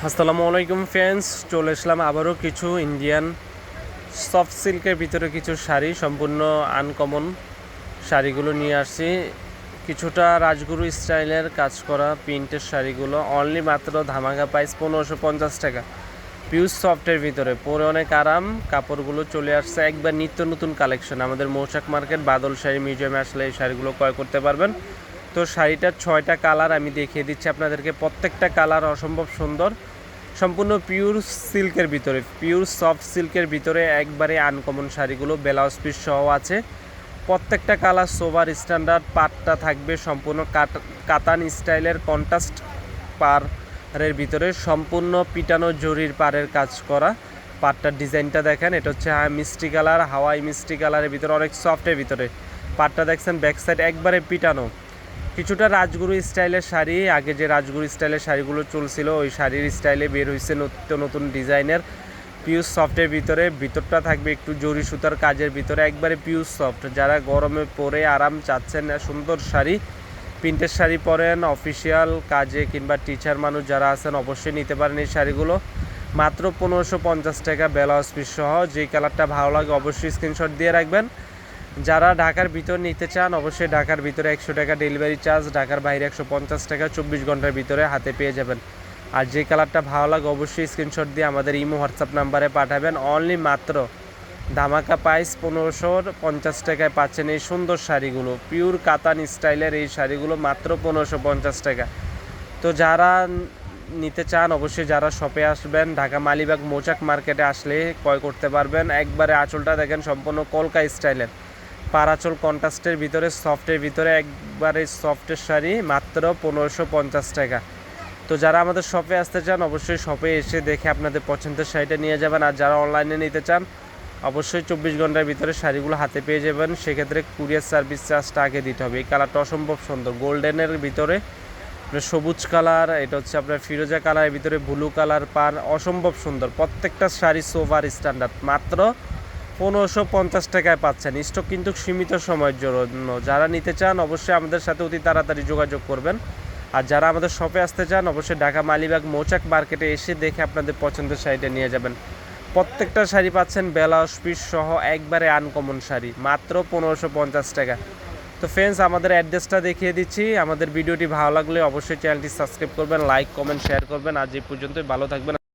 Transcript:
আসসালামু আলাইকুম ফ্রেন্ডস, চলে আসলাম আবারও কিছু ইন্ডিয়ান সফট সিল্কের ভিতরে কিছু শাড়ি, সম্পূর্ণ আনকমন শাড়িগুলো নিয়ে আসছি। কিছুটা রাজগুরু স্টাইলের কাজ করা প্রিন্টের শাড়িগুলো অনলি মাত্র ধামাকা প্রাইস 1550 টাকা। পিউর সফটের ভিতরে পরে অনেক আরাম। কাপড়গুলো চলে আসছে একবার নিত্য নতুন কালেকশন। আমাদের মৌচাক মার্কেট বাদল শাড়ি মিউজিয়ামে আসলে এই শাড়িগুলো ক্রয় করতে পারবেন। তো শাড়িটার 6টা কালার আমি দেখিয়ে দিচ্ছি আপনাদেরকে। প্রত্যেকটা কালার অসম্ভব সুন্দর, সম্পূর্ণ পিওর সিল্কের ভিতরে, পিওর সফট সিল্কের ভিতরে একবারে আনকমন শাড়িগুলো। ব্লাউজ পিস সহ আছে। প্রত্যেকটা কালার সোভার স্ট্যান্ডার্ড। পাটটা থাকবে সম্পূর্ণ কাতান স্টাইলের কন্ট্রাস্ট পাড়ের ভিতরে, সম্পূর্ণ পিটানো জরির পাড়ের কাজ করা। পাটটার ডিজাইনটা দেখেন, এটা হচ্ছে মিষ্টি কালার, হাওয়াই মিষ্টি কালারের ভিতরে, অনেক সফটের ভিতরে। পাটটা দেখছেন ব্যাক সাইড একবারে পিটানো। কিছুটা রাজগুরু স্টাইলের শাড়ি, আগে যে রাজগুরু স্টাইলের শাড়িগুলো চলছিল ওই শাড়ির স্টাইলে বের হয়েছে নতুন নতুন ডিজাইনের পিওর সফটের ভিতরে। ভিতরটা থাকবে একটু জরি সুতার কাজের ভিতরে, একবারে পিওর সফট। যারা গরমে পরে আরাম চাচ্ছেন, সুন্দর শাড়ি, প্রিন্টের শাড়ি পরেন, অফিসিয়াল কাজে কিংবা টিচার মানুষ যারা আছেন অবশ্যই নিতে পারেন এই শাড়িগুলো। মাত্র 1550 টাকা ব্লাউজ পিস সহ। যেই কালারটা ভালো লাগে অবশ্যই স্ক্রিনশট দিয়ে রাখবেন। যারা ঢাকার ভিতর নিতে চান অবশ্যই ঢাকার ভিতরে 100 টাকা ডেলিভারি চার্জ, ঢাকার বাইরে 150 টাকা, 24 ঘন্টার ভিতরে হাতে পেয়ে যাবেন। আর যে কালারটা ভালো লাগে অবশ্যই স্ক্রিনশট দিয়ে আমাদের ইমো হোয়াটসঅ্যাপ নাম্বারে পাঠাবেন। অনলি মাত্র ধামাকা প্রাইস 1550 টাকায় পাচ্ছেন এই সুন্দর শাড়িগুলো। পিওর কাতান স্টাইলের এই শাড়িগুলো মাত্র 1550 টাকা। তো যারা নিতে চান অবশ্যই যারা শপে আসবেন, ঢাকা মালিবাগ মৌচাক মার্কেটে আসলে ক্রয় করতে পারবেন। একবারে আঁচলটা দেখেন সম্পূর্ণ কলকা স্টাইলের, পারাচল কন্ট্রাস্টের ভিতরে, সফটের ভিতরে, একবারে সফটের শাড়ি মাত্র 1550 টাকা। তো যারা আমাদের শপে আসতে চান অবশ্যই শপে এসে দেখে আপনাদের পছন্দের শাড়িটা নিয়ে যাবেন। আর যারা অনলাইনে নিতে চান অবশ্যই 24 ঘন্টার ভিতরে শাড়িগুলো হাতে পেয়ে যাবেন। সেক্ষেত্রে কুরিয়ার সার্ভিস চার্জটা আগে দিতে হবে। এই কালারটা অসম্ভব সুন্দর, গোল্ডেনের ভিতরে সবুজ কালার, এটা হচ্ছে আপনার ফিরোজা কালারের ভিতরে ব্লু কালার পার, অসম্ভব সুন্দর। প্রত্যেকটা শাড়ি সোভার স্ট্যান্ডার্ড। মাত্র 1550 টাকায় পাচ্ছেন। স্টক কিন্তু সীমিত সময়ের জন্য। যারা নিতে চান অবশ্যই আমাদের সাথে অতি তাড়াতাড়ি যোগাযোগ করবেন। আর যারা আমাদের শপে আসতে চান অবশ্যই ঢাকা মালিবাগ মৌচাক মার্কেটে এসে দেখে আপনাদের পছন্দের শাড়িটা নিয়ে যাবেন। প্রত্যেকটা শাড়ি পাচ্ছেন ব্লাউজ পিস সহ, একবারে আনকমন শাড়ি মাত্র 1550 টাকা। তো ফ্রেন্ডস, আমাদের অ্যাড্রেসটা দেখিয়ে দিচ্ছি। আমাদের ভিডিওটি ভালো লাগলে অবশ্যই চ্যানেলটি সাবস্ক্রাইব করবেন, লাইক কমেন্ট শেয়ার করবেন। আজ এই পর্যন্তই, ভালো থাকবেন।